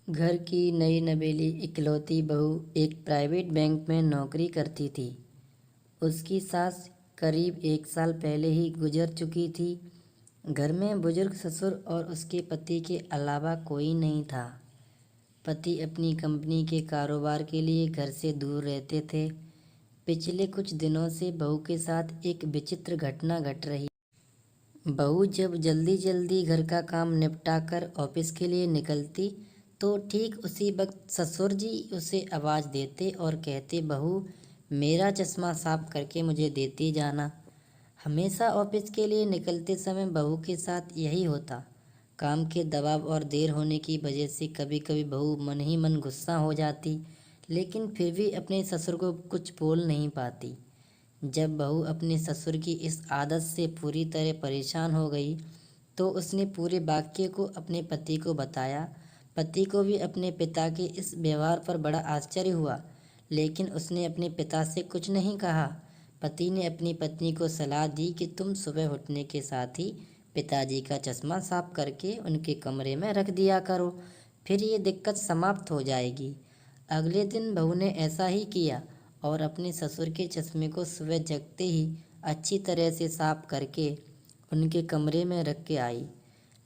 घर की नई नवेली इकलौती बहू एक प्राइवेट बैंक में नौकरी करती थी। उसकी सास करीब 1 साल पहले ही गुजर चुकी थी। घर में बुजुर्ग ससुर और उसके पति के अलावा कोई नहीं था। पति अपनी कंपनी के कारोबार के लिए घर से दूर रहते थे। पिछले कुछ दिनों से बहू के साथ एक विचित्र घटना घट रही। बहू जब जल्दी जल्दी घर का काम निपटा कर ऑफिस के लिए निकलती तो ठीक उसी वक्त ससुर जी उसे आवाज़ देते और कहते, बहू मेरा चश्मा साफ करके मुझे देती जाना। हमेशा ऑफिस के लिए निकलते समय बहू के साथ यही होता। काम के दबाव और देर होने की वजह से कभी कभी बहू मन ही मन गुस्सा हो जाती, लेकिन फिर भी अपने ससुर को कुछ बोल नहीं पाती। जब बहू अपने ससुर की इस आदत से पूरी तरह परेशान हो गई तो उसने पूरे वाक्य को अपने पति को बताया। पति को भी अपने पिता के इस व्यवहार पर बड़ा आश्चर्य हुआ, लेकिन उसने अपने पिता से कुछ नहीं कहा। पति ने अपनी पत्नी को सलाह दी कि तुम सुबह उठने के साथ ही पिताजी का चश्मा साफ करके उनके कमरे में रख दिया करो, फिर ये दिक्कत समाप्त हो जाएगी। अगले दिन बहू ने ऐसा ही किया और अपने ससुर के चश्मे को सुबह जगते ही अच्छी तरह से साफ करके उनके कमरे में रख के आई।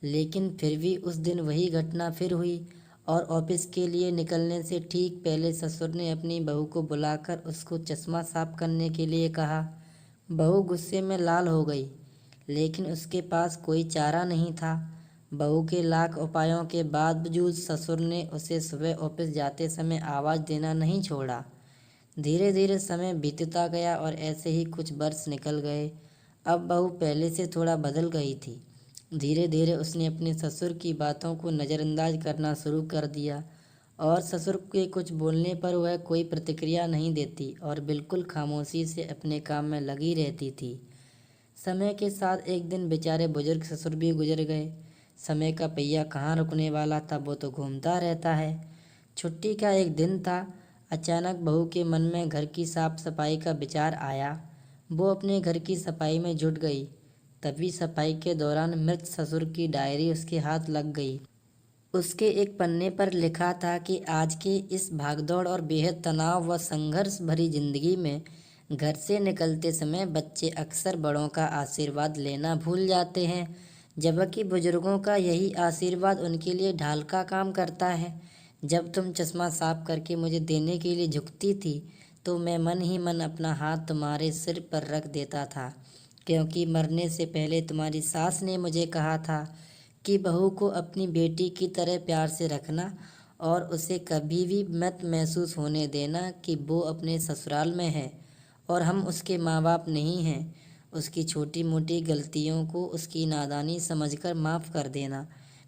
लेकिन फिर भी उस दिन वही घटना फिर हुई और ऑफिस के लिए निकलने से ठीक पहले ससुर ने अपनी बहू को बुलाकर उसको चश्मा साफ करने के लिए कहा। बहू गुस्से में लाल हो गई, लेकिन उसके पास कोई चारा नहीं था। बहू के लाख उपायों के बावजूद ससुर ने उसे सुबह ऑफिस जाते समय आवाज़ देना नहीं छोड़ा। धीरे धीरे समय बीतता गया और ऐसे ही कुछ वर्ष निकल गए। अब बहू पहले से थोड़ा बदल गई थी। धीरे धीरे उसने अपने ससुर की बातों को नज़रअंदाज करना शुरू कर दिया और ससुर के कुछ बोलने पर वह कोई प्रतिक्रिया नहीं देती और बिल्कुल खामोशी से अपने काम में लगी रहती थी। समय के साथ एक दिन बेचारे बुजुर्ग ससुर भी गुजर गए। समय का पहिया कहाँ रुकने वाला था, वो तो घूमता रहता है। छुट्टी का एक दिन था। अचानक बहू के मन में घर की साफ सफाई का विचार आया। वो अपने घर की सफाई में जुट गई। तभी सफाई के दौरान मृत ससुर की डायरी उसके हाथ लग गई। उसके एक पन्ने पर लिखा था कि आज के इस भागदौड़ और बेहद तनाव व संघर्ष भरी जिंदगी में घर से निकलते समय बच्चे अक्सर बड़ों का आशीर्वाद लेना भूल जाते हैं, जबकि बुजुर्गों का यही आशीर्वाद उनके लिए ढाल का काम करता है। जब तुम चश्मा साफ करके मुझे देने के लिए झुकती थी तो मैं मन ही मन अपना हाथ तुम्हारे सिर पर रख देता था, क्योंकि मरने से पहले तुम्हारी सास ने मुझे कहा था कि बहू को अपनी बेटी की तरह प्यार से रखना और उसे कभी भी मत महसूस होने देना कि वो अपने ससुराल में है और हम उसके माँ बाप नहीं हैं। उसकी छोटी मोटी गलतियों को उसकी नादानी समझकर माफ़ कर देना।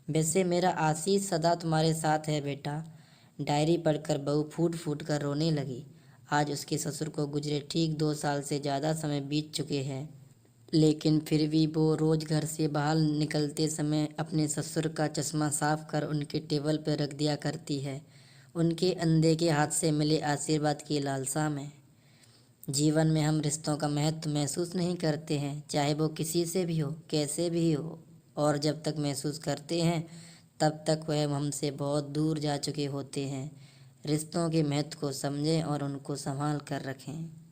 वैसे मेरा आशीष सदा तुम्हारे साथ है बेटा। डायरी पढ़कर बहू फूट फूट कर रोने लगी। आज उसके ससुर को गुजरे ठीक 2 साल से ज़्यादा समय बीत चुके हैं, लेकिन फिर भी वो रोज़ घर से बाहर निकलते समय अपने ससुर का चश्मा साफ कर उनके टेबल पर रख दिया करती है, उनके अंधे के हाथ से मिले आशीर्वाद की लालसा में। जीवन में हम रिश्तों का महत्व महसूस नहीं करते हैं, चाहे वो किसी से भी हो, कैसे भी हो, और जब तक महसूस करते हैं तब तक वह हमसे बहुत दूर जा चुके होते हैं। रिश्तों के महत्व को समझें और उनको संभाल कर रखें।